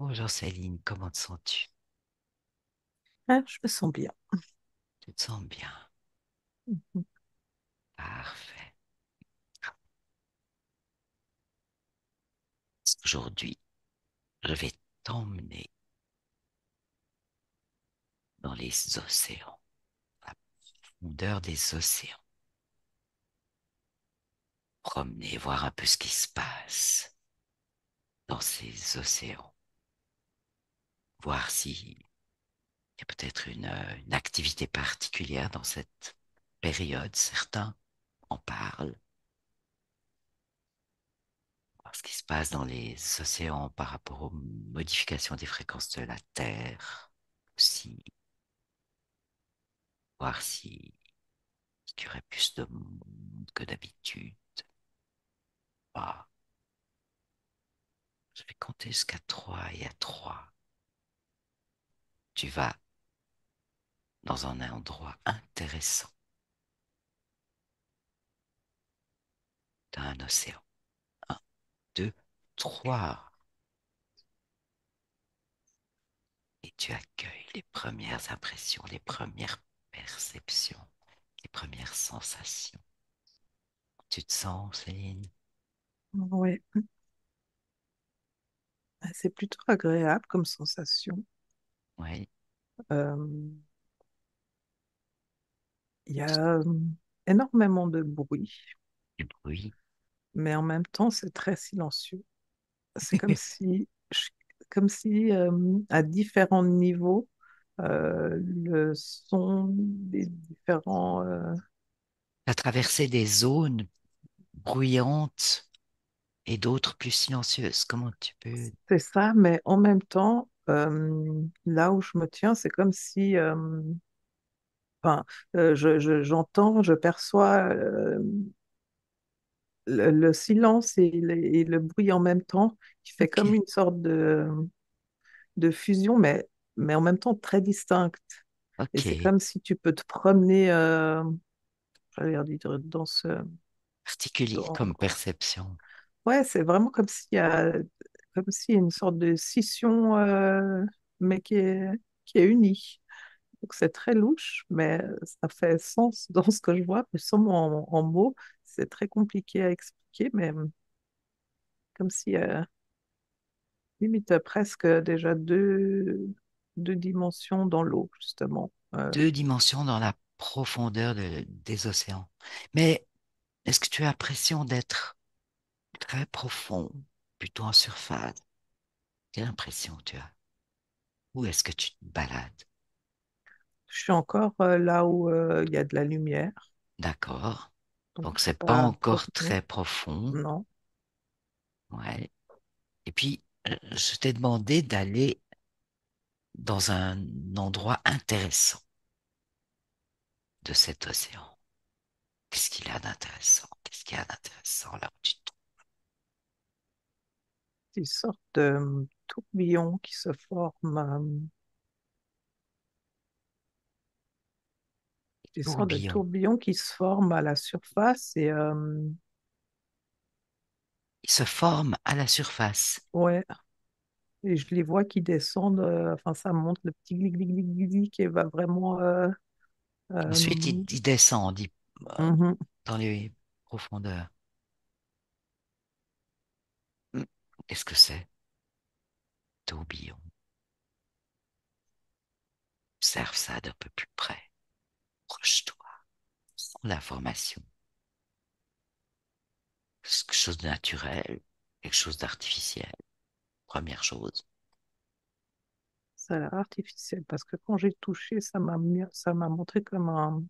Bonjour Céline, comment te sens-tu? Ah, je me sens bien. Tu te sens bien? Mhm. Parfait. Aujourd'hui, je vais t'emmener dans les océans, la profondeur des océans, promener, voir un peu ce qui se passe dans ces océans, voir s'il y a peut-être une activité particulière dans cette période. Certains en parlent, voir ce qui se passe dans les océans par rapport aux modifications des fréquences de la Terre, aussi voir si qu'il y aurait plus de monde que d'habitude. Ah, je vais compter jusqu'à 3 et à 3, tu vas dans un endroit intéressant d'un océan. Un, 2, 3. Et tu accueilles les premières impressions, les premières perceptions, les premières sensations. Tu te sens, Céline? Ouais, c'est plutôt agréable comme sensation. Oui, Euh, Il y a énormément de bruit, du bruit. mais en même temps, c'est très silencieux. C'est comme si à différents niveaux, le son des différents... Tu as traversé des zones bruyantes et d'autres plus silencieuses. Comment tu peux... c'est ça, mais en même temps, là où je me tiens, c'est comme si... enfin, j'entends, je perçois le silence et le bruit en même temps, qui fait Ok, comme une sorte de fusion, mais en même temps très distincte. Et c'est ok. comme si tu peux te promener, j'allais dire, Particulier dans- comme perception. Ouais, c'est vraiment comme s'il y a une sorte de scission, mais qui est unie. Donc c'est très louche, mais ça fait sens dans ce que je vois. Mais sans en mots, c'est très compliqué à expliquer, mais comme si limite presque déjà deux dimensions dans l'eau, justement. Deux dimensions dans la profondeur des océans. Mais est-ce que tu as l'impression d'être très profond, plutôt en surface? Quelle impression tu as? Où est-ce que tu te balades? Je suis encore là où il y a de la lumière, D'accord. donc Donc c'est c'est pas pas encore profond, très profond. non. Ouais. Et puis, je t'ai demandé d'aller dans un endroit intéressant de cet océan. Qu'est-ce qu'il y a d'intéressant? Qu'est-ce qu'il y a d'intéressant là où tu te trouves? Des sortes de tourbillons qui se forment, des sortes de Tourbillon. tourbillons qui se forment à la surface et Il se forme à la surface. ouais, et je les vois qui descendent. Enfin, ça monte le petit glig glig glig glig glig qui va vraiment. Ensuite, Euh, il descend euh, mhm. dans les profondeurs. Hmm. Qu'est-ce que c'est? Tourbillon. Observe ça d'un peu plus près. Proche-toi. Sens l'information. Quelque chose de naturel, quelque chose d'artificiel. Première chose. Ça a l'air artificiel parce que quand j'ai touché, ça m'a montré comme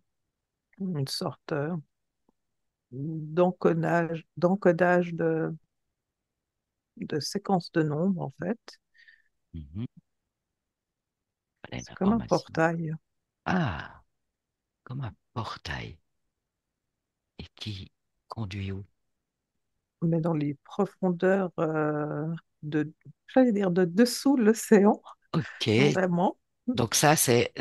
une sorte d'encodage de séquences de nombres, en fait. Mhm. Voilà une C'est comme un information. portail, Ah, comme un portail. Et qui conduit où? mais dans les profondeurs j'allais dire de dessous l'océan, Ok. vraiment. Donc ça, c'est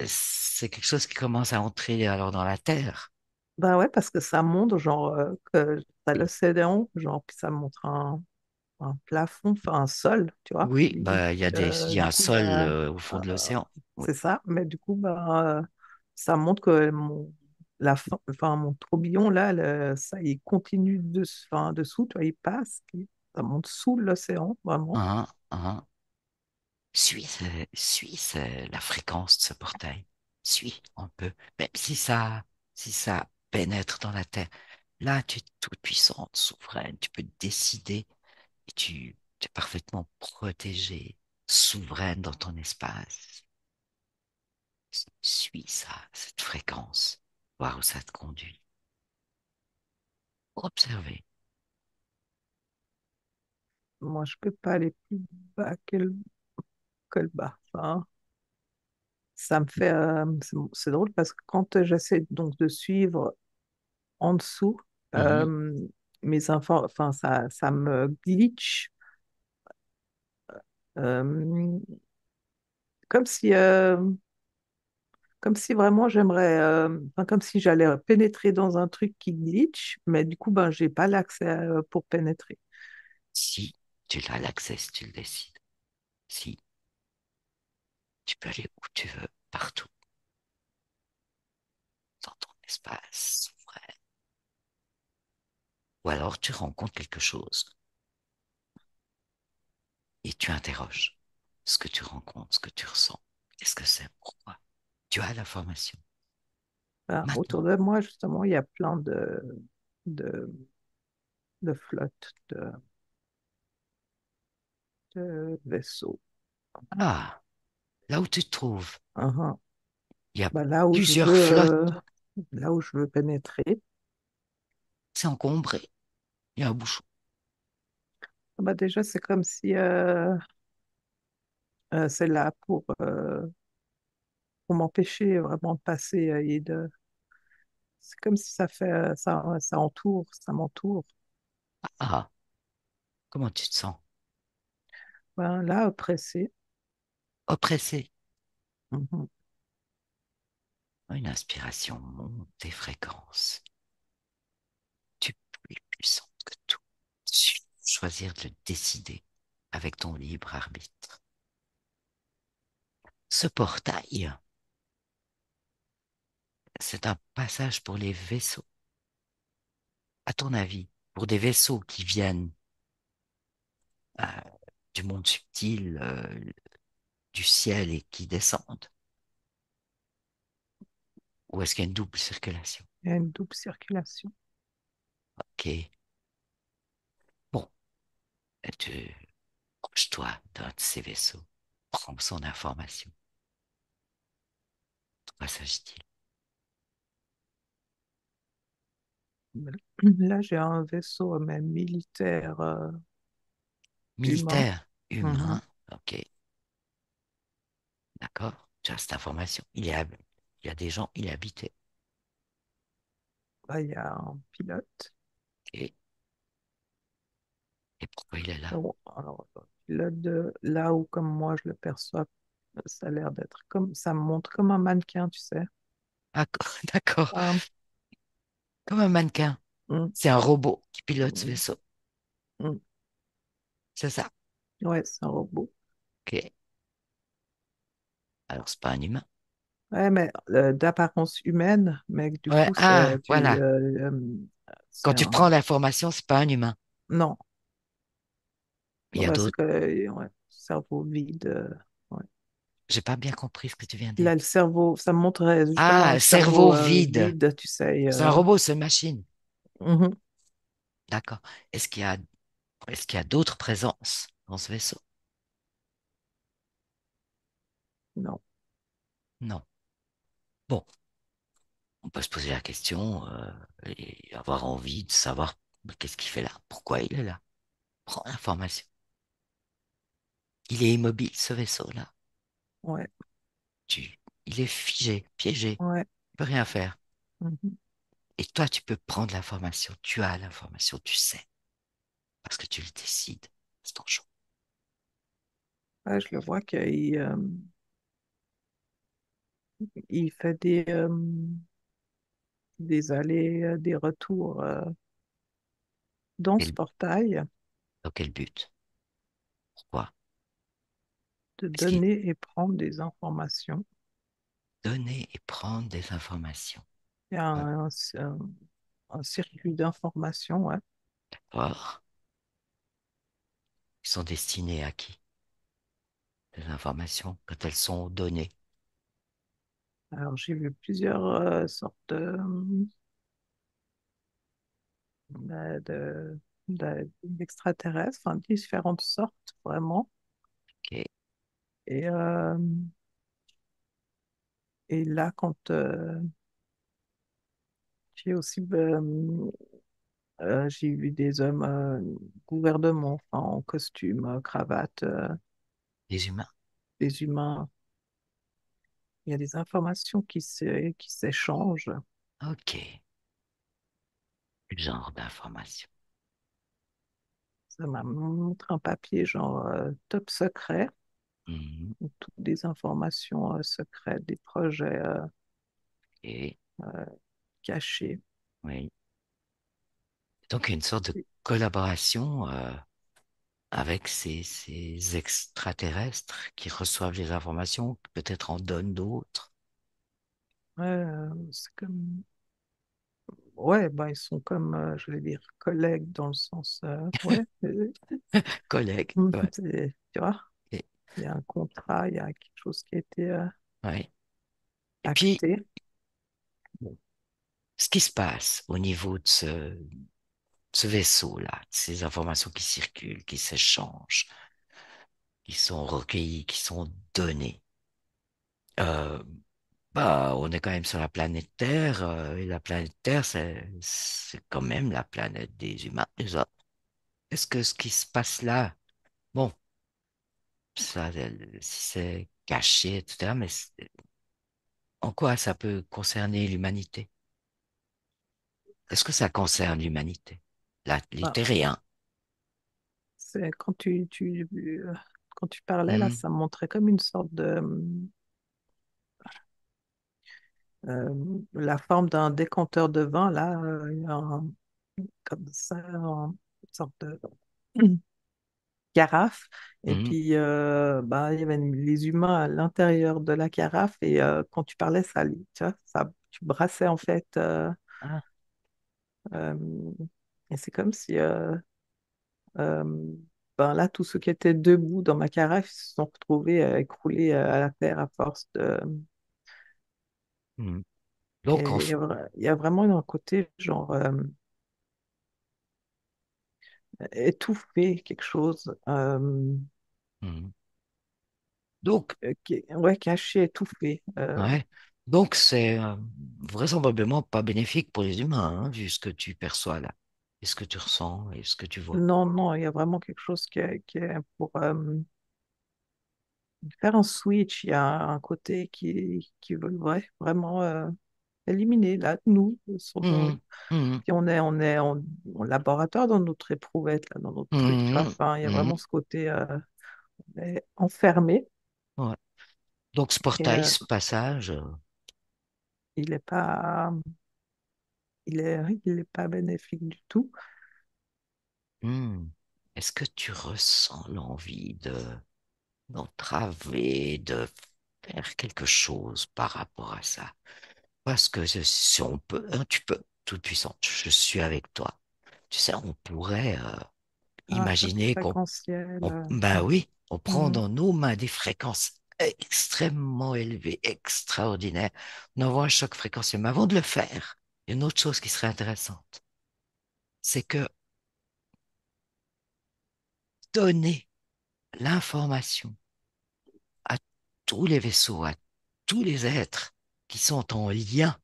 quelque chose qui commence à entrer alors dans la terre. Bah ouais, parce que ça monte, genre, que t'as l'océan, genre, puis ça montre un un plafond, enfin un sol, tu vois, Oui, limite. bah, il y a Du un coup, sol au fond de euh, l'océan. Oui. c'est ça. Mais du coup, ça montre que enfin, mon tourbillon, là, ça, il continue enfin, dessous, tu vois, il passe, puis ça monte sous l'océan, vraiment. Hein, hein. Suis la fréquence de ce portail. Suis un peu. Même si ça pénètre dans la terre. Là, tu es toute puissante, souveraine. Tu peux décider et tu es parfaitement protégée, souveraine dans ton espace. Suis ça, cette fréquence. Voir où ça te conduit. Observer. Moi, je peux pas aller plus bas que le bas. Enfin, ça me fait, c'est drôle parce que quand j'essaie donc de suivre en dessous, Mhm. euh, mes infos, enfin, ça me glitch, euh, comme si, euh, comme si vraiment j'aimerais, enfin, comme si j'allais pénétrer dans un truc qui glitch, mais du coup, ben, j'ai pas l'accès pour pénétrer. Si tu as l'accès, si tu le décides. Si tu peux aller où tu veux, partout, dans ton espace souverain. Ou alors tu rencontres quelque chose et tu interroges ce que tu rencontres, ce que tu ressens. Qu'est-ce que c'est? Pourquoi? Tu as l'information. Ben, autour Maintenant. de moi, justement, il y a plein de, de flottes, de vaisseaux. Ah, là où tu te trouves, Uhum. il y a Ben, plusieurs flottes. là où je veux pénétrer, C'est encombré. Il y a un bouchon. ben, déjà, c'est comme si c'est là pour m'empêcher vraiment de passer c'est comme si ça fait, ça entoure, ça m'entoure. Ah, comment tu te sens? Ben, là, pressé. Oppressé. Mhm. Une inspiration monte tes fréquences. Tu es plus puissante que tout. Choisir de le décider avec ton libre arbitre. Ce portail, c'est un passage pour les vaisseaux. À ton avis, pour des vaisseaux qui viennent euh, du monde subtil, du ciel et qui descendent, ou est-ce qu'il y a une double circulation? Il y a une double circulation. Ok. Bon, tu proche-toi d'un de ces vaisseaux. Prends son information. De quoi s'agit-il? Là, j'ai un vaisseau même militaire humain. Militaire, Mhm. humain. Ok, d'accord. Tu as cette information. Il y a des gens, il est habité. Là, il y a un pilote. Et, et pourquoi il est là? Bon, alors, pilote là où, comme moi, je le perçois, ça a l'air d'être comme, ça me montre comme un mannequin, tu sais. Ah, d'accord. Ah, Comme un mannequin. mm, C'est un robot qui pilote ce mm, vaisseau. mm. C'est ça. Ouais, c'est un robot. Ok. Alors, c'est pas un humain. Ouais, mais d'apparence humaine, mais du Ouais, coup, ah, voilà. c'est Quand tu un, prends l'information, c'est pas un humain. non, Il bon, y a bah, c'est d'autres. que, ouais, cerveau vide. Ouais. J'ai pas bien compris ce que tu viens de dire. Là, le cerveau, ça me montrait justement Ah, le cerveau cerveau vide. vide, tu sais. C'est un robot, c'est une machine. Mhm. D'accord. Est-ce qu'il y a, est-ce qu'il y a d'autres présences dans ce vaisseau? Non, Non. Bon, on peut se poser la question et avoir envie de savoir mais qu'est-ce qu'il fait là, pourquoi il est là. Prends l'information. Il est immobile, ce vaisseau-là. ouais, Il est figé, piégé, ouais. il peut rien faire. Mhm. Et toi, tu peux prendre l'information. Tu as l'information, tu sais, parce que tu le décides. C'est ton choix. Ouais, je le vois qu'il il fait des allées, des retours dans Et ce portail. dans quel but? Pourquoi? de Est-ce qu'il donner et prendre des informations. donner et prendre des informations? Il y a Ouais. un circuit d'informations, ouais. Or, ils sont destinés à qui? Des informations quand elles sont données. Alors, j'ai vu plusieurs sortes d'extraterrestres, enfin, différentes sortes, vraiment. Ok. Et, euh, et là, quand j'ai aussi j'ai vu des hommes gouvernement, enfin, en costume, cravate, Des humains. des humains. Il y a des informations qui s'échangent. Ok. Quel genre d'informations? Ça m'a montré un papier genre top secret, Mhm. où toutes des informations secrètes, des projets Et euh, cachés. oui. Donc, il y a une sorte de collaboration avec ces extraterrestres qui reçoivent les informations, peut-être en donnent d'autres. Ouais, c'est comme, ouais, bah, ils sont comme, je vais dire, collègues dans le sens, ouais, Collègues. Ouais. tu vois, Et, il y a un contrat, il y a quelque chose qui a été ouais. Et puis, acté. bon, ce qui se passe au niveau de ce vaisseau-là, ces informations qui circulent, qui s'échangent, qui sont recueillies, qui sont données. Euh, Bah, on est quand même sur la planète Terre, et la planète Terre, c'est quand même la planète des humains, les autres. Est-ce que ce qui se passe là, bon, ça, si c'est caché, etc., mais en quoi ça peut concerner l'humanité? Est-ce que ça concerne l'humanité? Les Bah, terriens. c'est quand tu parlais là, Hmm, ça me montrait comme une sorte de la forme d'un décanteur de vin là, il y a comme ça, une sorte de carafe. Et hmm, puis, bah, il y avait les humains à l'intérieur de la carafe. Et quand tu parlais, tu vois, tu brassais en fait. ah, Euh, et c'est comme si, euh, ben là, tous ceux qui étaient debout dans ma carafe se sont retrouvés écroulés à la terre à force de. hmm. Donc, Et il y a vraiment un côté genre étouffé, quelque chose. hmm. Donc, Ouais, caché, étouffé. ouais. Donc, c'est vraisemblablement pas bénéfique pour les humains, hein, vu ce que tu perçois là, et ce que tu ressens, et ce que tu vois. Non, non, il y a vraiment quelque chose qui est pour faire un switch. Il y a un côté qui veut vraiment éliminer là, nous, Hmm, hmm, si on est en laboratoire dans notre éprouvette, là, dans notre truc, tu vois. hmm, Enfin, il y a hmm. vraiment ce côté on est enfermé Ouais. Donc, ce et portail, ce passage, il est pas, il est pas bénéfique du tout. hmm, est-ce que tu ressens l'envie d'entraver, de faire quelque chose par rapport à ça? Parce que si on peut, hein, tu peux, toute puissante, je suis avec toi. Tu sais, on pourrait Un imaginer fréquentiel. ben oui, on prend Mhm. dans nos mains des fréquences extrêmement élevées, extraordinaires. On envoie un choc fréquentiel. Mais avant de le faire, il y a une autre chose qui serait intéressante. C'est que donner l'information à tous les vaisseaux, à tous les êtres qui sont en lien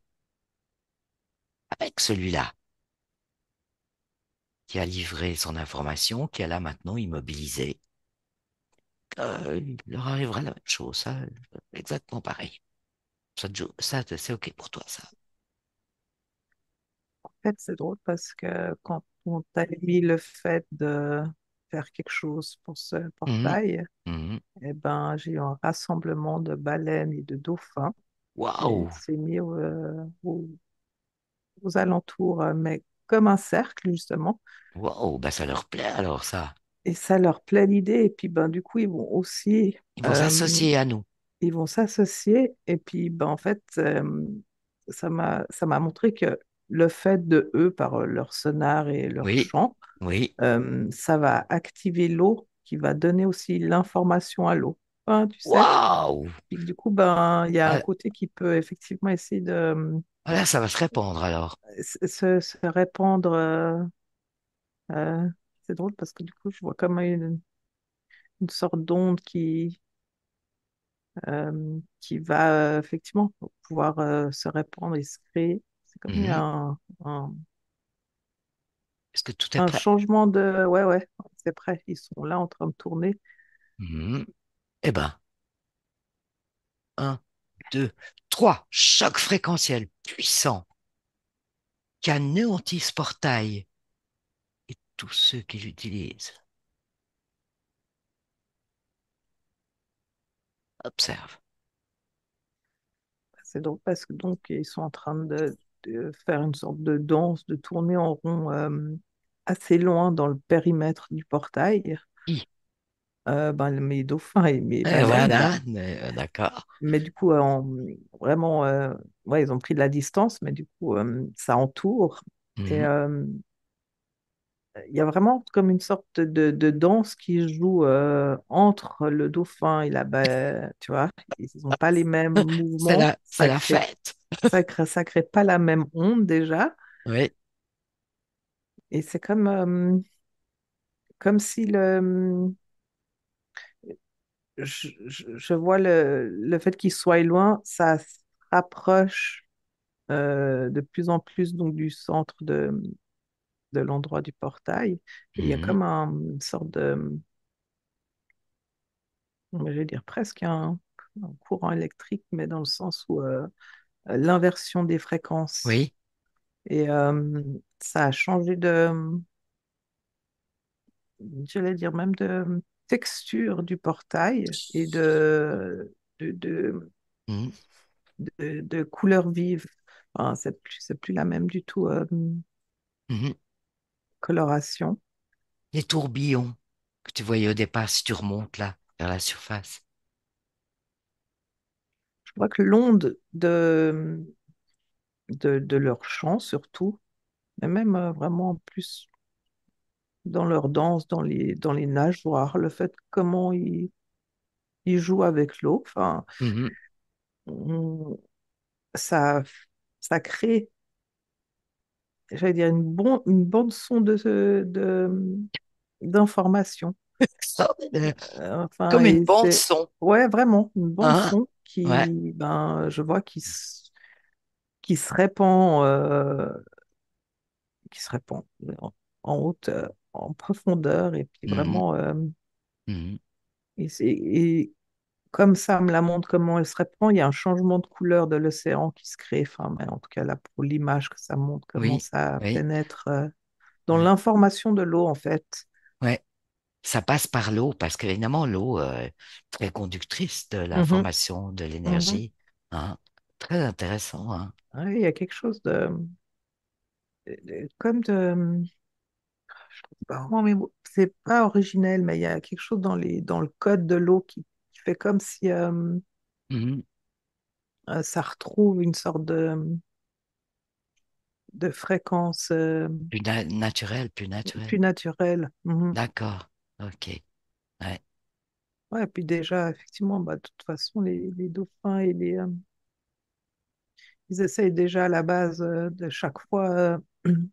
avec celui-là, qui a livré son information, qui est là maintenant immobilisé, il leur arrivera la même chose, ça, exactement pareil. Ça, c'est OK pour toi, ça. En fait, c'est drôle parce que quand on t'a mis le fait de faire quelque chose pour ce Mhm, portail, mhm. eh ben, j'ai eu un rassemblement de baleines et de dauphins qui Waouh! s'est mis aux alentours, mais comme un cercle, justement. Waouh! Ben ça leur plaît alors, ça. et ça leur plaît l'idée. Et puis, ben, du coup, ils vont aussi, Ils vont euh, s'associer à nous. ils vont s'associer. Et puis, ben, en fait, ça m'a montré que le fait de eux, par leur sonar et leur Oui, chant, oui. ça va activer l'eau qui va donner aussi l'information à l'eau. Hein, tu sais? Waouh! Puis, du coup, ben, il y a un Ah, côté qui peut effectivement essayer de là, ça va se répandre alors. se répandre. Euh, c'est drôle parce que du coup, je vois comme une sorte d'onde qui va effectivement pouvoir se répandre et se créer. C'est comme il y a Mhm. un, Est-ce que tout est un prêt? changement de... Ouais, ouais, c'est prêt. Ils sont là en train de tourner. Mhm. Eh ben, un, deux, trois. Choc fréquentiel puissant qui anéantit ce portail et tous ceux qui l'utilisent. Observe. C'est drôle parce que donc ils sont en train de faire une sorte de danse, de tourner en rond assez loin dans le périmètre du portail. I. Ben, mes dauphins et mes Et baleines, là. voilà, d'accord. Mais du coup, vraiment, ouais, ils ont pris de la distance, mais du coup, ça entoure. Et Mhm. il y a vraiment comme une sorte de danse qui joue entre le dauphin et la baie, tu vois. Ils n'ont pas les mêmes mouvements. C'est la fête. Ça crée pas la même onde déjà. Oui. Et c'est comme si je vois le fait qu'ils soient loin, ça se rapproche de plus en plus donc du centre de l'endroit du portail. Et il y a Mhm. comme une sorte je vais dire presque un courant électrique, mais dans le sens où l'inversion des fréquences. Oui. Et ça a changé j'allais dire même de texture du portail et de, de, Mhm. de couleur vive. Enfin, c'est plus la même du tout Mhm. coloration. Les tourbillons que tu voyais au départ si tu remontes là, vers la surface. Je vois que l'onde de leur chant surtout, mais même vraiment plus dans leur danse, dans les nageoires, le fait comment ils jouent avec l'eau, enfin, Mhm. on- ça, ça crée, j'allais dire, une bande son d'informations. Enfin, Comme une et bande c'est, son. ouais, vraiment, une bande Hein? son Ouais. qui, ben, je vois qui se répand, qui se répand en haute, en profondeur, et puis Mhm. vraiment, Mhm. et comme ça me la montre comment elle se répand, il y a un changement de couleur de l'océan qui se crée, enfin, mais en tout cas là, pour l'image que ça montre, comment Oui. ça Oui. pénètre dans Ouais. l'information de l'eau, en fait. Ouais. Ça passe par l'eau parce qu'évidemment, l'eau est très conductrice de Mhm, l'information, de mhm. l'énergie. Hein. Très intéressant. Hein. Ouais, il y a quelque chose comme de, je trouve pas vraiment mes mots. C'est pas originel, mais il y a quelque chose dans le code de l'eau qui fait comme si Mhm. ça retrouve une sorte de fréquence Plus naturel, plus naturel. plus naturelle. Mhm. D'accord. Ok. Ouais. Ouais, puis déjà, effectivement, bah, de toute façon, les dauphins et ils essayent déjà à la base de chaque fois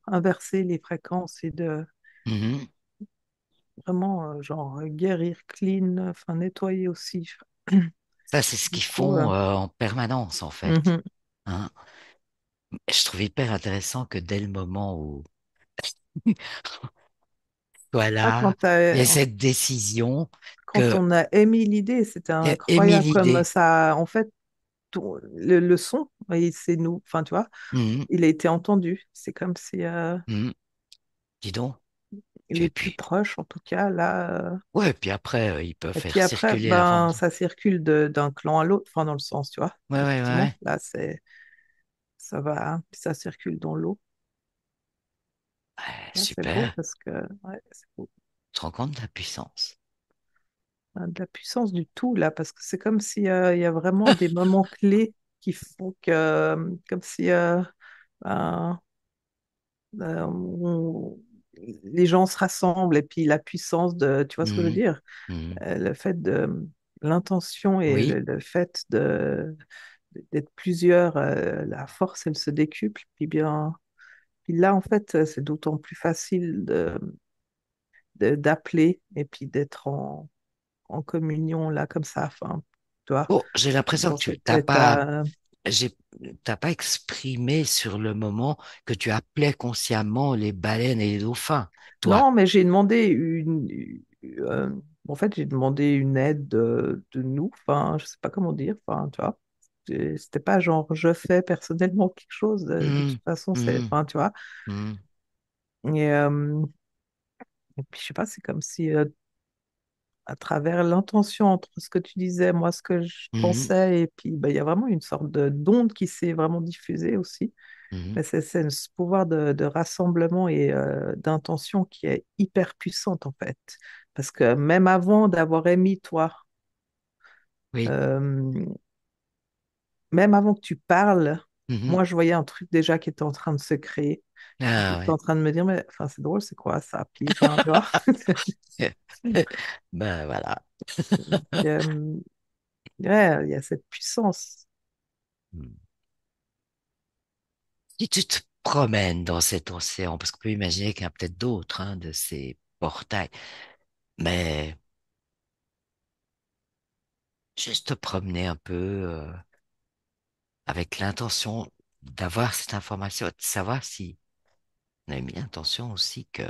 inverser les fréquences et de Mhm. vraiment, genre, guérir, clean, enfin, nettoyer aussi. Ça, c'est ce Du qu'ils coup, font en permanence, en fait. mhm. Hein. Je trouve hyper intéressant que dès le moment où, Ah, voilà, il y a cette décision quand que on a émis l'idée, c'était Émile incroyable comme l'idée. ça, en fait, le son, et c'est nous, enfin, tu vois, Mhm. il a été entendu. C'est comme si Mhm. Dis donc. les Et plus puis, proches, en tout cas, là. ouais, puis après, ils peuvent Et faire puis après, circuler ben, l'information. ça circule d'un clan à l'autre, enfin, dans le sens, tu vois. Ouais, ouais, ouais, Effectivement, ouais. là, ça va, hein, puis ça circule dans l'eau. Ouais, Là, c'est beau super. parce que, ouais, c'est beau. te rends compte de la puissance? Hein, de la puissance du tout, là, parce que c'est comme si, il y a vraiment des moments clés qui font que, comme si ben, les gens se rassemblent et puis la puissance de, tu vois ce que je veux Mhm, dire? mhm. Le fait de l'intention et Oui. le fait de d'être plusieurs, la force, elle se décuple. Puis bien, puis là, en fait, c'est d'autant plus facile d'appeler et puis d'être en communion, là, comme ça, enfin, tu vois, Oh, j'ai l'impression dans que tu cet t'as pas, état. j'ai, t'as pas exprimé sur le moment que tu appelais consciemment les baleines et les dauphins, toi. Non, mais j'ai demandé euh, en fait, j'ai demandé une aide de nous, enfin, je sais pas comment dire, enfin, tu vois. C'était pas genre je fais personnellement quelque chose, de Mhm, toute façon, c'est, mhm, enfin, tu vois. mhm, Et, et puis, je sais pas, c'est comme si à travers l'intention entre ce que tu disais, moi, ce que je mhm, pensais, et puis bah, il y a vraiment une sorte de d'onde qui s'est vraiment diffusée aussi. mhm. Mais c'est ce pouvoir de rassemblement et d'intention qui est hyper puissante en fait. Parce que même avant d'avoir émis, toi, Oui. euh, même avant que tu parles, Mhm. moi je voyais un truc déjà qui était en train de se créer. Puis Ah j'étais ouais. en train de me dire, mais enfin, c'est drôle, c'est quoi ça? Puis, enfin, tu vois. Ben voilà. Donc, ouais, il y a cette puissance. Mhm. Si tu te promènes dans cet océan, parce qu'on peut imaginer qu'il y a peut-être d'autres hein, de ces portails, mais juste te promener un peu avec l'intention d'avoir cette information, de savoir si on a mis l'intention aussi que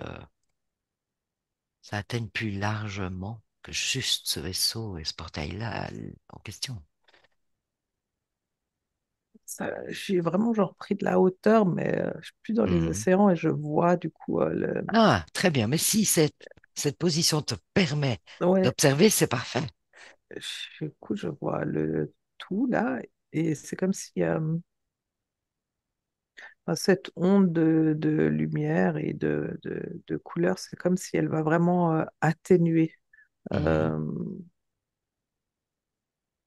ça atteigne plus largement que juste ce vaisseau et ce portail-là en question. J'ai vraiment genre pris de la hauteur, mais je suis plus dans les Mhm. océans et je vois du coup Ah, très bien. Mais si cette position te permet ouais, d'observer, c'est parfait. du coup, je vois le tout là et c'est comme si cette onde de lumière et de couleur, c'est comme si elle va vraiment atténuer Mhm. euh,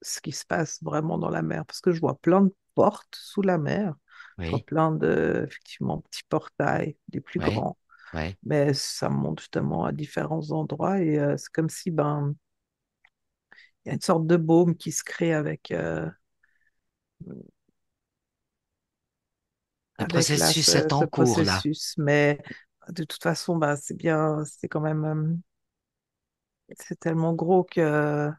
ce qui se passe vraiment dans la mer. Parce que je vois plein de portes sous la mer, je vois Oui, plein de, effectivement, petits portails, des plus oui, grands, oui. mais ça monte justement à différents endroits et c'est comme si ben, il y a une sorte de baume qui se crée Le avec là, processus est ce en cours là. processus. Mais de toute façon, bah, c'est bien, c'est quand même, c'est tellement gros que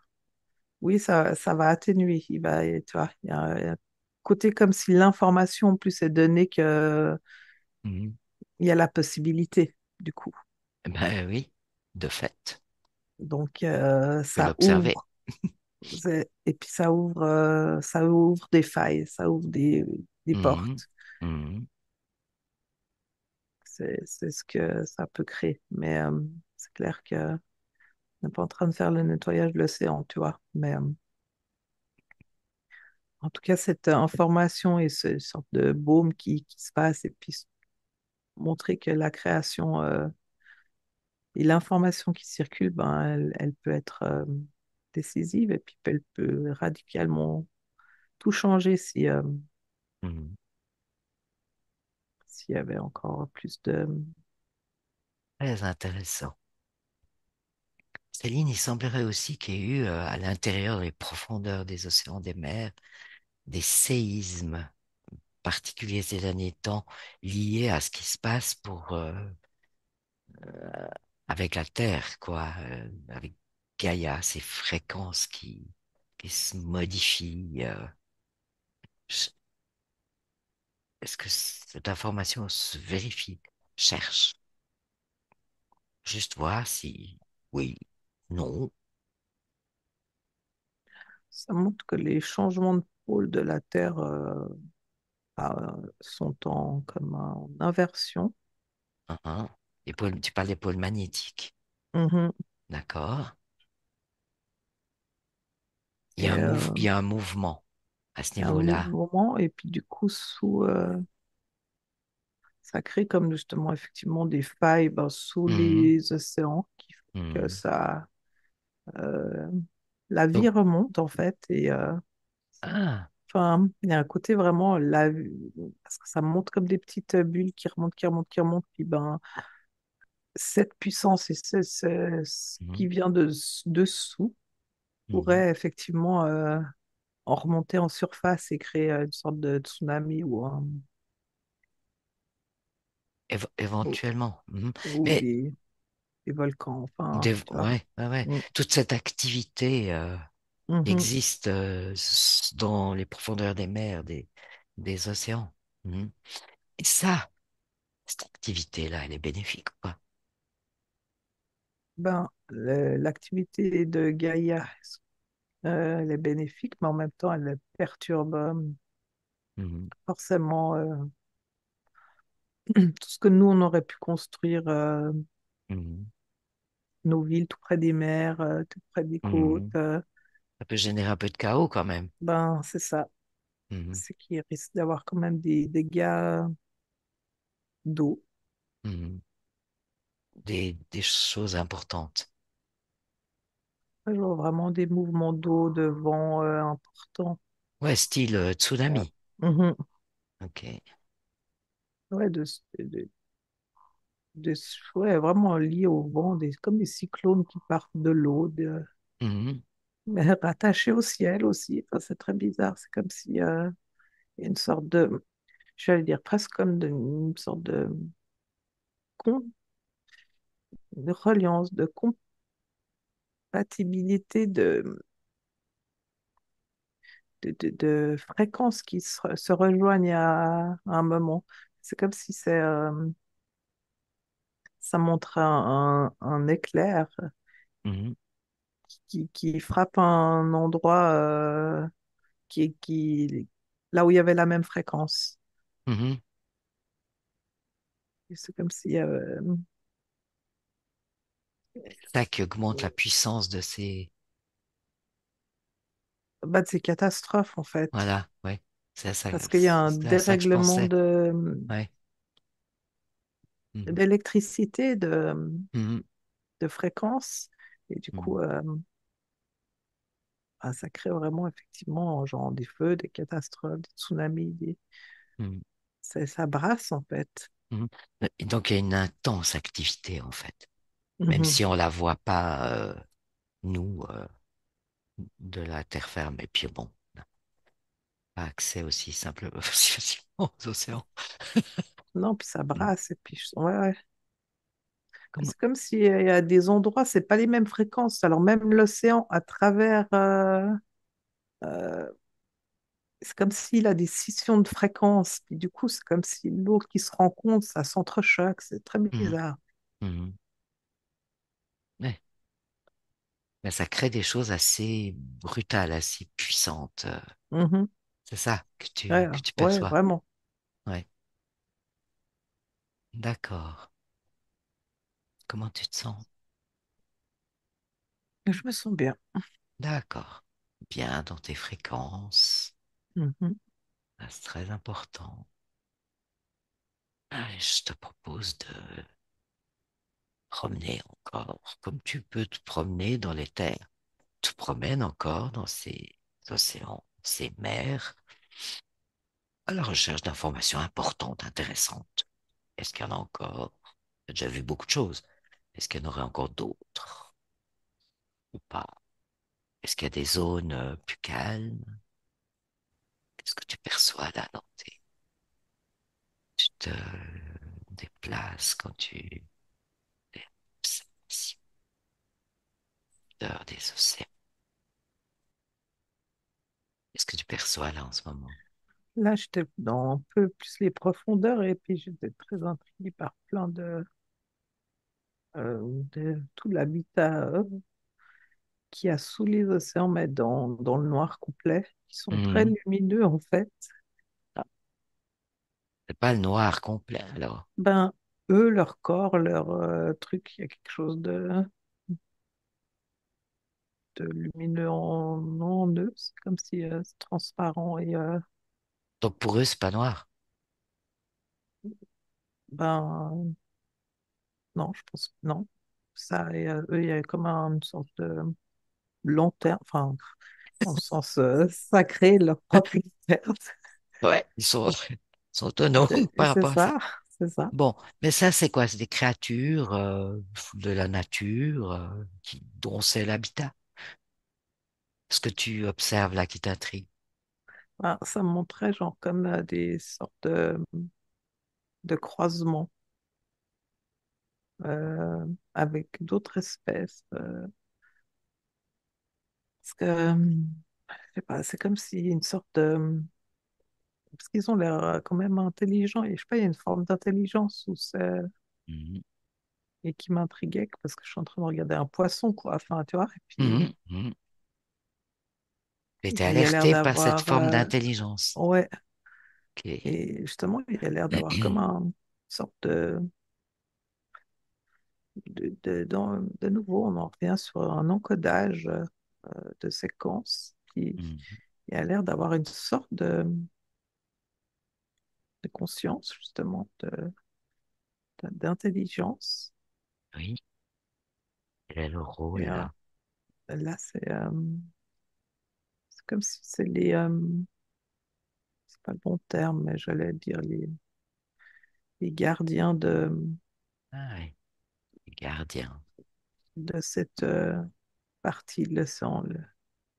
oui, ça va atténuer. Tu vois, il y a un côté comme si l'information en plus est donnée que Mhm. il y a la possibilité du coup. Ben oui, de fait, Donc tu peux ça l'observer. ouvre. Et puis ça ouvre des failles, ça ouvre des Mhm. portes. Mhm. C'est ce que ça peut créer. Mais c'est clair que on n'est pas en train de faire le nettoyage de l'océan, tu vois. Mais en tout cas, cette information et ce sorte de baume qui se passe, et puis montrer que la création et l'information qui circule, ben, elle peut être décisive et puis elle peut radicalement tout changer si, Mhm. s'il y avait encore plus de... Très intéressant. Céline, il semblerait aussi qu'il y ait eu à l'intérieur des profondeurs des océans, des mers, des séismes particuliers ces derniers temps liés à ce qui se passe avec la Terre, quoi, avec Gaïa, ces fréquences qui se modifient. Je- Est-ce que cette information se vérifie? Cherche, juste voir si oui, non. Ça montre que les changements de pôle de la Terre sont comme en inversion. Hein, hein. Tu parles des pôles magnétiques, Mhm. d'accord? Et Il y a un mouvement à ce il y a un niveau-là. mouvement et puis du coup, ça crée comme justement effectivement des failles ben, sous Mhm, les océans que Mhm. ça, euh, la vie Donc, remonte en fait. Et ah, enfin, il y a un côté vraiment, parce que ça monte comme des petites bulles qui remontent, qui remontent, qui remontent. Puis ben, cette puissance et ce mhm, qui vient dessous mhm. pourrait effectivement en remonter en surface et créer une sorte de tsunami ou, Éventuellement. Mhm. ou Mais des volcans. Enfin, tu vois. ouais, ouais, ouais. Mm. Toute cette activité qui Mhm. existe dans les profondeurs des mers, des océans. Mhm. Et ça, cette activité-là, elle est bénéfique, quoi. Ben, l'activité de Gaïa, elle est bénéfique, mais en même temps, elle perturbe Mhm, forcément tout ce que nous, on aurait pu construire, mhm, nos villes tout près des mers, tout près des côtes. mhm. Ça peut générer un peu de chaos quand même. Ben, c'est ça. Mhm, C'est qu'il risque d'avoir quand même des dégâts d'eau. mhm. Des choses importantes. Je vois vraiment des mouvements d'eau, de vent importants. Ouais, style Euh, tsunami. mhm. Ok. Ouais, ouais, vraiment lié au vent, comme des cyclones qui partent de l'eau, Mhm, mais rattachés au ciel aussi. Enfin, c'est très bizarre. C'est comme si il y a une sorte de, j'allais dire presque comme une sorte con- de reliance, de compatibilité de fréquences qui se rejoignent à un moment. C'est comme si ça montre un éclair mhm, qui frappe un endroit là où il y avait la même fréquence. mhm. Et c'est comme si Ça qui augmente la puissance de ces... bah, de ces catastrophes en fait. Voilà, ouais. Parce qu'il y a un C'est à ça que je dérèglement pensais. Ouais. Mhm, d'électricité, mhm, de fréquence. Et du mhm, coup, bah, ça crée vraiment effectivement genre des feux, des catastrophes, des tsunamis. mhm, Ça brasse en fait. mhm. Et donc il y a une intense activité en fait, même Mhm. si on la voit pas nous de la terre ferme. Et puis bon, on n'a pas accès aussi simplement aussi facilement aux océans. Non, puis ça Mhm. brasse. Et puis, ouais, ouais. Comment? C'est comme s'il y a des endroits, c'est pas les mêmes fréquences. Alors même l'océan, à travers, euh, c'est comme s'il a des scissions de fréquences. Puis du coup, c'est comme si l'eau qui se rencontre, ça s'entrechoque. C'est très Mhm, bizarre. mhm. Ouais. Mais ça crée des choses assez brutales, assez puissantes. Mhm. C'est ça Ouais, que tu ouais, perçois. vraiment. Ouais. D'accord. Comment tu te sens? Je me sens bien. D'accord. Bien dans tes fréquences. Mhm. Ah, c'est très important. Allez, je te propose de promener encore, comme tu peux te promener dans les terres. Tu te promènes encore dans ces océans, ces mers, à la recherche d'informations importantes, intéressantes. Est-ce qu'il y en a encore? J'ai déjà vu beaucoup de choses. Est-ce qu'il y en aurait encore d'autres ou pas? Est-ce qu'il y a des zones plus calmes? Qu'est-ce que tu perçois là dans tu te déplaces quand tu observes des océans? Qu'est-ce que tu perçois là en ce moment? Là, j'étais dans un peu plus les profondeurs et puis j'étais très intriguée par plein de tout l'habitat qu'il y a sous les océans, mais dans le noir complet, qui sont très Mhm. lumineux en fait. Ah, c'est pas le noir complet alors. Ben, eux, leur corps, leur truc, il y a quelque chose de lumineux en eux. C'est comme si c'est transparent et Donc pour eux, c'est pas noir. ben non, je pense non. ça, et eux, il y a comme une sorte de long terme, enfin, dans le sens sacré, leur propre terme. Ouais, ils sont autonomes par C'est rapport à ça. ça, c'est ça. Bon, mais ça, c'est quoi? C'est des créatures de la nature dont c'est l'habitat. Ce que tu observes là qui t'intrigue. Ben, ça me montrait genre comme des sortes de croisements euh, avec d'autres espèces. Parce que, je sais pas, c'est comme si une sorte de... Parce qu'ils ont l'air quand même intelligents. Et je sais pas, il y a une forme d'intelligence Mhm. et qui m'intriguait parce que je suis en train de regarder un poisson, quoi. Enfin, tu vois. Et puis, Mhm. Mhm. Tu étais il y a l'air alerté par cette d'avoir... forme d'intelligence. ouais. Ok. Et justement, il y a l'air d'avoir comme une sorte de nouveau, on en revient sur un encodage de séquences Mhm. qui a l'air d'avoir une sorte de conscience, justement, d'intelligence. Oui, quel est le rôle Et là? là, c'est comme si c'est c'est pas le bon terme, mais j'allais dire les gardiens Ah oui, les gardiens de cette partie de l'océan.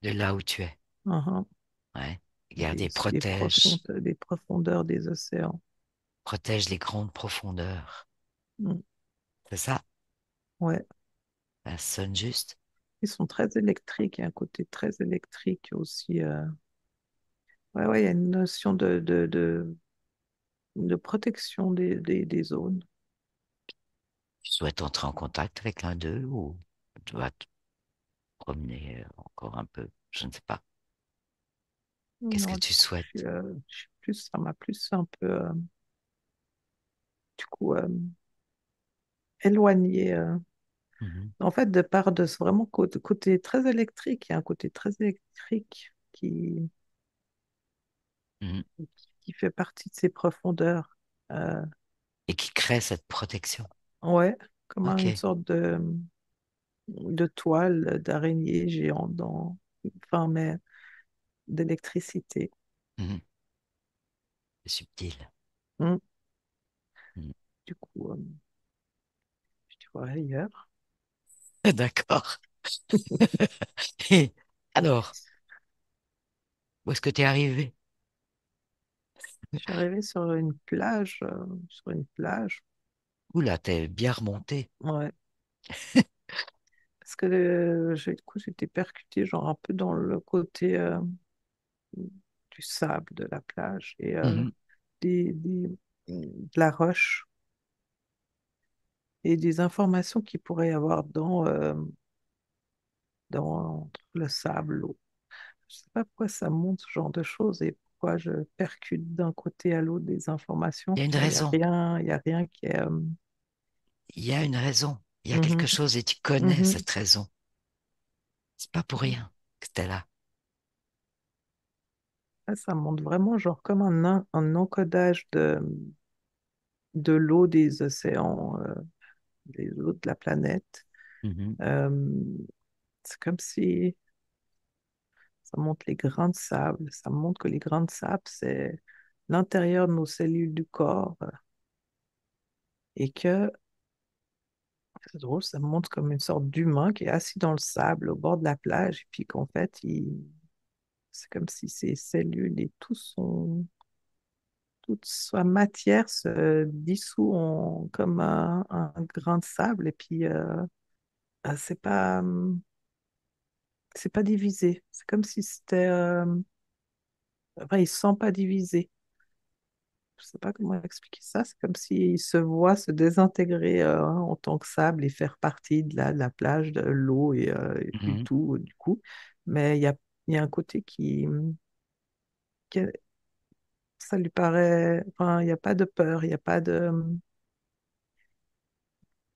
de là où tu es. Uhum. Ouais. Les Et gardiens aussi les profondeurs des océans. protègent les grandes profondeurs. Mm. C'est ça? Ouais, Ça sonne juste? ils sont très électriques, il y a un côté très électrique aussi. Ouais, ouais, il y a une notion de protection des zones. Tu souhaites entrer en contact avec l'un d'eux ou tu vas te promener encore un peu? Je ne sais pas. Qu'est-ce que Non, du tu coup, souhaites? je suis plus, ça m'a plus un peu, du coup, éloigné. Mhm. En fait, de part de ce vraiment côté très électrique, il y a un côté très électrique Mhm. qui fait partie de ces profondeurs. Euh, Et qui crée cette protection. ouais, comme une Ok. sorte de toile d'araignée géante enfin, mais d'électricité. Mhm. C'est subtil. Hmm. Mhm. Du coup, tu vois ailleurs. D'accord. Et alors, où est-ce que tu es arrivé? Je suis arrivée sur une plage, Oula, t'es bien remonté. ouais, parce que du coup, j'étais percutée genre un peu dans le côté du sable de la plage et Mhm. de la roche et des informations qu'il pourrait y avoir dans le sable, l'eau. Je sais pas pourquoi ça montre ce genre de choses et pourquoi je percute d'un côté à l'autre des informations. Il y a une Ben, raison. il y a rien qui est... Il y a une raison. Il y a quelque mhm, chose et tu connais mhm. cette raison. C'est pas pour rien que t'es là. Ah, ça montre vraiment genre comme un encodage de l'eau des océans, des eaux de la planète. Mhm. Euh, c'est comme si ça montre les grains de sable. Ça montre que les grains de sable, c'est l'intérieur de nos cellules du corps et que, c'est drôle, ça montre comme une sorte d'humain qui est assis dans le sable au bord de la plage et puis qu'en fait, c'est comme si ses cellules et toute sa matière se dissout comme un grain de sable et puis ah, c'est pas divisé. C'est comme si c'était, enfin, il se sent pas divisé. Je sais pas comment expliquer ça. C'est comme s'il se voit se désintégrer en tant que sable et faire partie de la plage, de l'eau et du Mhm. tout, du coup. Mais il y a un côté qui ça lui paraît, enfin, il n'y a pas de peur, il n'y a pas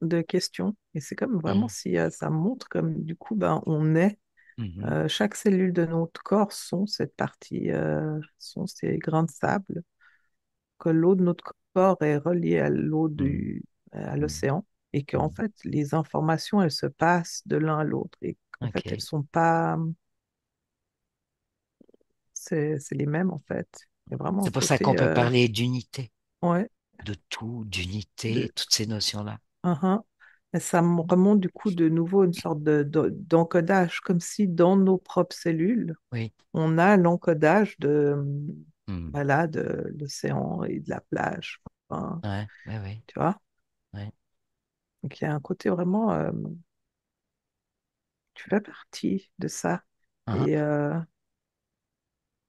de questions. Et c'est comme vraiment Mhm. si ça montre comme du coup, ben, on est, Mhm. chaque cellule de notre corps sont cette partie, sont ces grains de sable, que l'eau de notre corps est reliée à l'eau Mhm. à Mhm. l'océan. et qu'en Mhm. fait, les informations, elles se passent de l'un à l'autre et qu'en fait, elles Ok. sont pas, c'est les mêmes en fait. Il y a vraiment un C'est pour ça qu'on côté, peut parler d'unité, ouais, de tout, de, d'unité, toutes ces notions-là. uhum. Et ça me remonte du coup de nouveau une sorte d'encodage, comme si dans nos propres cellules, Oui. on a l'encodage Mhm. voilà, de l'océan et de la plage. Enfin, Ouais, ouais, ouais, tu vois? ouais. Donc il y a un côté vraiment, tu fais partie de ça. Hein, Et, euh,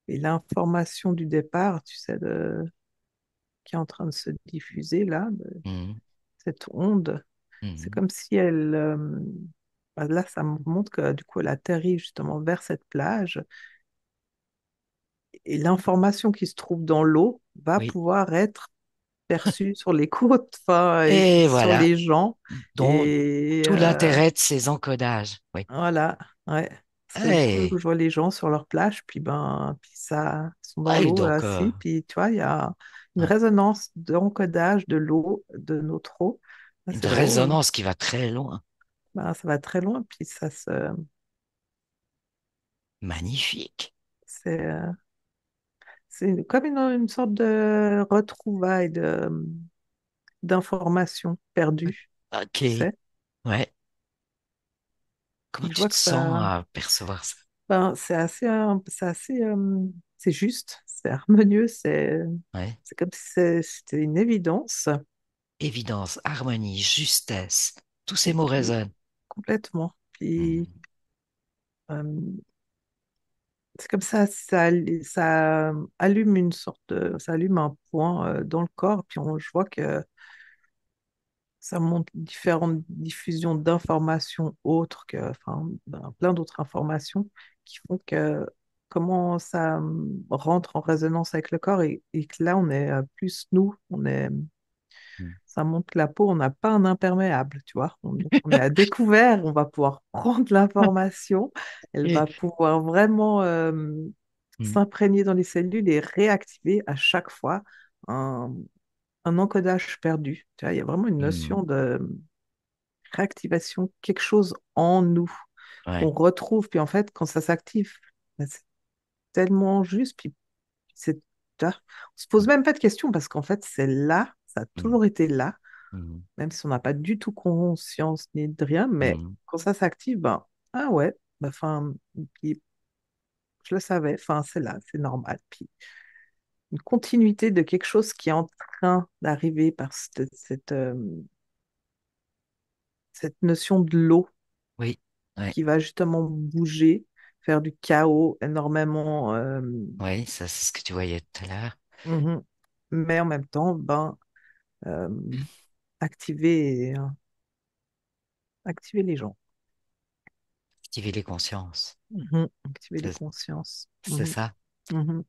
et l'information du départ, tu sais, qui est en train de se diffuser là, mhm, cette onde, c'est mhm. comme si elle, bah là, ça me montre que du coup, elle atterrit justement vers cette plage et l'information qui se trouve dans l'eau va Oui. pouvoir être perçue sur les côtes, enfin, et Et sur voilà, les gens. donc Et tout l'intérêt de ces encodages. Oui. voilà, ouais. Parce que du coup, je Hey, vois les gens sur leur plage, puis ça, ils sont dans hey, l'eau donc, assis, puis tu vois, il y a une ouais, résonance d'encodage de l'eau, de notre eau. Ah, une c'est drôle, résonance qui va très loin. ben, ça va très loin, puis Magnifique. c'est, c'est comme une sorte de retrouvaille d'informations perdues, Ok. tu sais. Ouais. Comment Puis je tu vois te que sens ça, à percevoir ça? ben, c'est juste, c'est harmonieux, Ouais. c'est comme si c'était une évidence. Évidence, harmonie, justesse. Tous ces Et mots puis, résonnent. complètement. Puis, Mhm. euh, c'est comme ça allume une sorte ça allume un point dans le corps. Puis je vois que ça montre différentes diffusions d'informations autres enfin, ben, plein d'autres informations qui font que comment ça rentre en résonance avec le corps et que là, on est plus nous, Mhm. ça montre que la peau, on n'a pas un imperméable, tu vois. Donc, on est à découvert, on va pouvoir prendre l'information, elle Et- va pouvoir vraiment Mhm. s'imprégner dans les cellules et réactiver à chaque fois un, un encodage perdu. Tu vois, il y a vraiment une Mhm. notion de réactivation, quelque chose en nous Ouais. qu'on retrouve. Puis en fait, quand ça s'active, ben, c'est tellement juste. Puis c'est, tu vois, on se pose même pas de questions parce qu'en fait, c'est là, ça a Mhm. toujours été là Mhm. même si on n'a pas du tout conscience ni de rien, mais Mhm. quand ça s'active, ben, ah ouais, ben, enfin, puis je le savais, enfin, c'est là, c'est normal. Puis une continuité de quelque chose qui est en train d'arriver par cette notion de l'eau Oui. Ouais. qui va justement bouger, faire du chaos énormément, Oui, ça, c'est ce que tu voyais tout à l'heure. mhm. Mais en même temps, ben, euh, activer, activer les gens. Activer les consciences. Mhm. Activer les C'est consciences. c'est Mhm. ça. Mhm.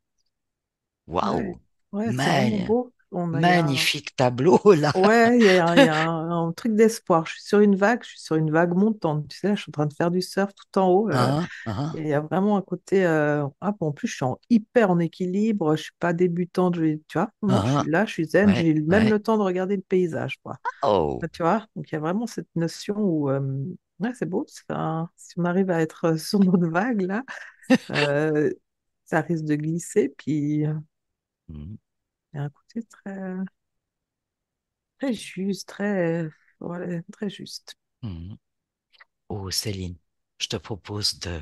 Ouais, Waouh! ouais, c'est vraiment Man- beau. Il y a Magnifique tableau, là. ouais, il y a un truc d'espoir. Je suis sur une vague, je suis sur une vague montante. Tu sais, là, je suis en train de faire du surf tout en haut. Hein? Hein? Et il y a vraiment un côté. Ah, bon, en plus, je suis hyper en équilibre. Je suis pas débutante. Tu vois, non, je suis Hein? là, je suis zen. Ouais, J'ai même ouais. le temps de regarder le paysage, quoi. Oh! Tu vois, donc il y a vraiment cette notion où. Ouais, c'est beau. Si on arrive à être sur notre vague, là, euh, ça risque de glisser. Puis, Mhm. il y a un côté très juste, très, ouais, très juste. Mhm. Oh, Céline, je te propose de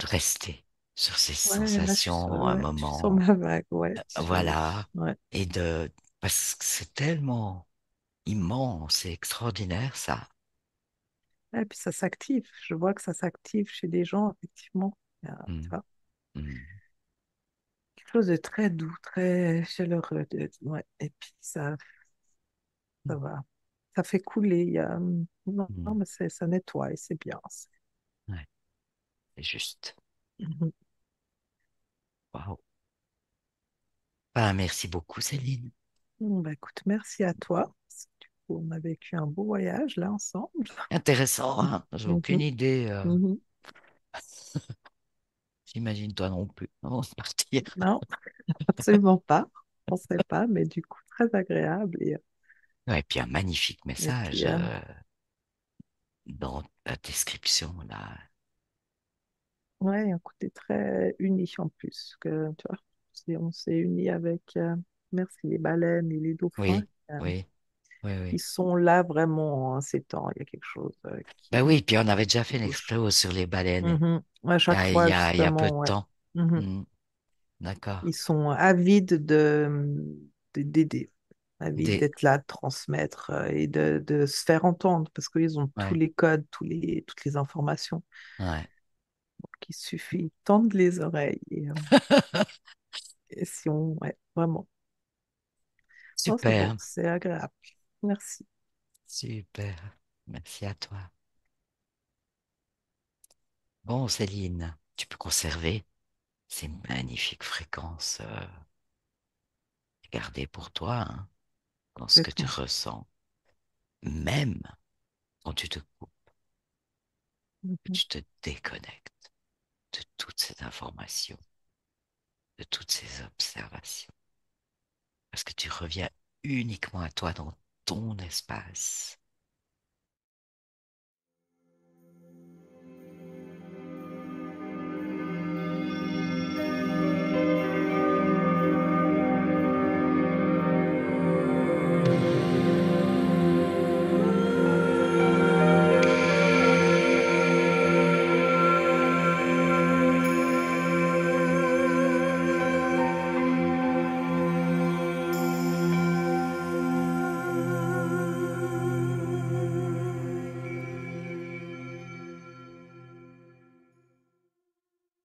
rester sur ces Ouais, là, sensations un ouais, je suis sur moment. ma vague, ouais. Voilà. Ouais. Et parce que c'est tellement immense et extraordinaire, ça. Et puis ça s'active. Je vois que ça s'active chez des gens, effectivement. Tu Mhm. vois, Mhm. quelque chose de très doux, très chaleureux. Ouais. Et puis ça va. Ça fait couler. Non, non, Mhm. mais ça nettoie et c'est bien. Ouais, c'est juste. Mhm. Waouh. Ben, merci beaucoup, Céline. Bon, bah, écoute, merci à toi. Du coup, on a vécu un beau voyage là ensemble. Intéressant, hein? J'ai aucune Mhm. idée. Mhm. J'imagine toi non plus, avant de partir. Non, absolument pas. On ne sait pas, mais du coup, très agréable. Ouais, et puis un magnifique Et message puis, dans la description là. ouais, un côté très uni en plus, que tu vois, on s'est unis avec, merci, les baleines et les dauphins. Oui, oui, oui, oui. Ils sont là vraiment en ces temps. Il y a quelque chose Ben oui, puis on avait déjà qui fait touche. l'explo sur les baleines Mhm. À chaque fois, il y a peu justement, de ouais. temps. Mhm. Hmm, d'accord. Ils sont avides d'aider, avides Des, d'être là, de transmettre de se faire entendre parce qu'ils ont tous ouais, les codes, toutes les informations. ouais. Donc, il suffit de tendre les oreilles et si on, ouais, vraiment. Non, c'est beau, Super, c'est agréable. Merci. super. Merci à toi. Bon, Céline, tu peux conserver ces magnifiques fréquences gardées pour toi, hein, dans ce que tu Complètement. ressens, même quand tu te coupes, que Mhm. tu te déconnectes de toute cette information, de toutes ces observations, parce que tu reviens uniquement à toi dans ton espace,